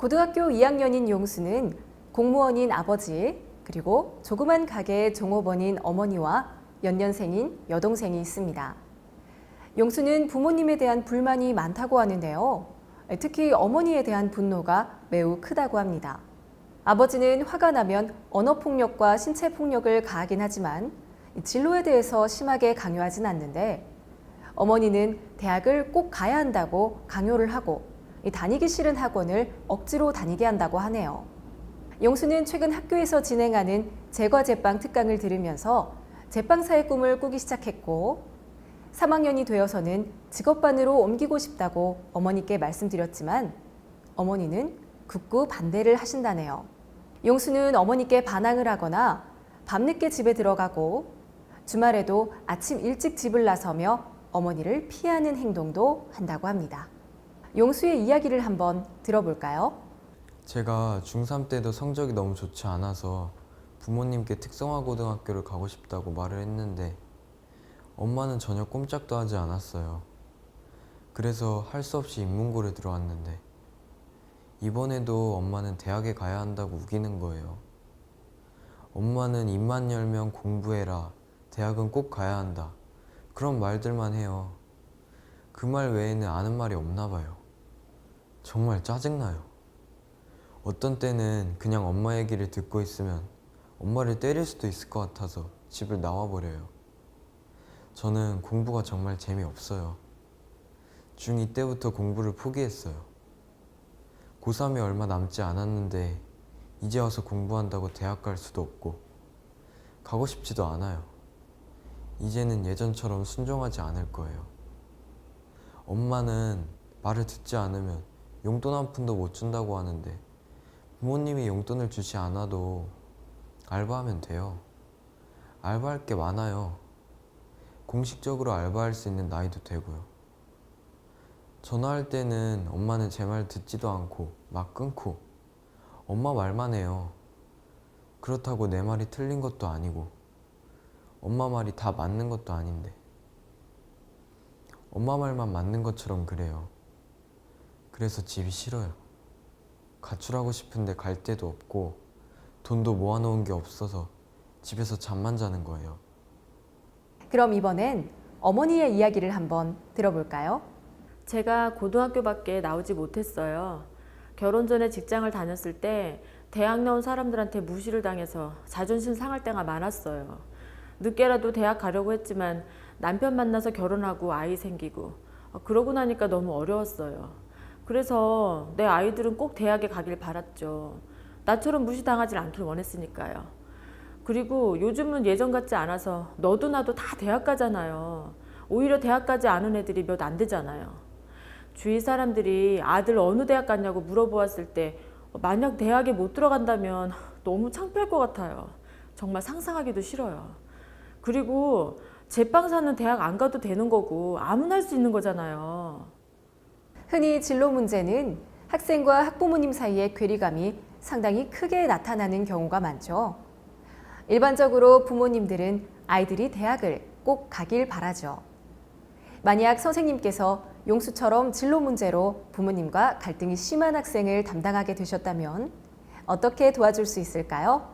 고등학교 2학년인 용수는 공무원인 아버지, 그리고 조그만 가게의 종업원인 어머니와 연년생인 여동생이 있습니다. 용수는 부모님에 대한 불만이 많다고 하는데요. 특히 어머니에 대한 분노가 매우 크다고 합니다. 아버지는 화가 나면 언어폭력과 신체폭력을 가하긴 하지만 진로에 대해서 심하게 강요하진 않는데, 어머니는 대학을 꼭 가야 한다고 강요를 하고 다니기 싫은 학원을 억지로 다니게 한다고 하네요. 용수는 최근 학교에서 진행하는 제과제빵 특강을 들으면서 제빵사의 꿈을 꾸기 시작했고, 3학년이 되어서는 직업반으로 옮기고 싶다고 어머니께 말씀드렸지만 어머니는 극구 반대를 하신다네요. 용수는 어머니께 반항을 하거나 밤늦게 집에 들어가고 주말에도 아침 일찍 집을 나서며 어머니를 피하는 행동도 한다고 합니다. 용수의 이야기를 한번 들어볼까요? 제가 중3 때도 성적이 너무 좋지 않아서 부모님께 특성화고등학교를 가고 싶다고 말을 했는데 엄마는 전혀 꼼짝도 하지 않았어요. 그래서 할 수 없이 인문고를 들어왔는데 이번에도 엄마는 대학에 가야 한다고 우기는 거예요. 엄마는 입만 열면 공부해라, 대학은 꼭 가야 한다, 그런 말들만 해요. 그 말 외에는 아는 말이 없나 봐요. 정말 짜증나요. 어떤 때는 그냥 엄마 얘기를 듣고 있으면 엄마를 때릴 수도 있을 것 같아서 집을 나와버려요. 저는 공부가 정말 재미없어요. 중2 때부터 공부를 포기했어요. 고3이 얼마 남지 않았는데 이제 와서 공부한다고 대학 갈 수도 없고 가고 싶지도 않아요. 이제는 예전처럼 순종하지 않을 거예요. 엄마는 말을 듣지 않으면 용돈 한 푼도 못 준다고 하는데 부모님이 용돈을 주지 않아도 알바하면 돼요. 알바할 게 많아요. 공식적으로 알바할 수 있는 나이도 되고요. 전화할 때는 엄마는 제 말 듣지도 않고 막 끊고 엄마 말만 해요. 그렇다고 내 말이 틀린 것도 아니고 엄마 말이 다 맞는 것도 아닌데 엄마 말만 맞는 것처럼 그래요. 그래서 집이 싫어요. 가출하고 싶은데 갈 데도 없고 돈도 모아놓은 게 없어서 집에서 잠만 자는 거예요. 그럼 이번엔 어머니의 이야기를 한번 들어볼까요? 제가 고등학교밖에 나오지 못했어요. 결혼 전에 직장을 다녔을 때 대학 나온 사람들한테 무시를 당해서 자존심 상할 때가 많았어요. 늦게라도 대학 가려고 했지만 남편 만나서 결혼하고 아이 생기고 그러고 나니까 너무 어려웠어요. 그래서 내 아이들은 꼭 대학에 가길 바랐죠. 나처럼 무시당하지 않길 원했으니까요. 그리고 요즘은 예전 같지 않아서 너도 나도 다 대학 가잖아요. 오히려 대학 가지 않은 애들이 몇 안 되잖아요. 주위 사람들이 아들 어느 대학 갔냐고 물어보았을 때 만약 대학에 못 들어간다면 너무 창피할 것 같아요. 정말 상상하기도 싫어요. 그리고 제빵사는 대학 안 가도 되는 거고 아무나 할 수 있는 거잖아요. 흔히 진로 문제는 학생과 학부모님 사이의 괴리감이 상당히 크게 나타나는 경우가 많죠. 일반적으로 부모님들은 아이들이 대학을 꼭 가길 바라죠. 만약 선생님께서 용수처럼 진로 문제로 부모님과 갈등이 심한 학생을 담당하게 되셨다면 어떻게 도와줄 수 있을까요?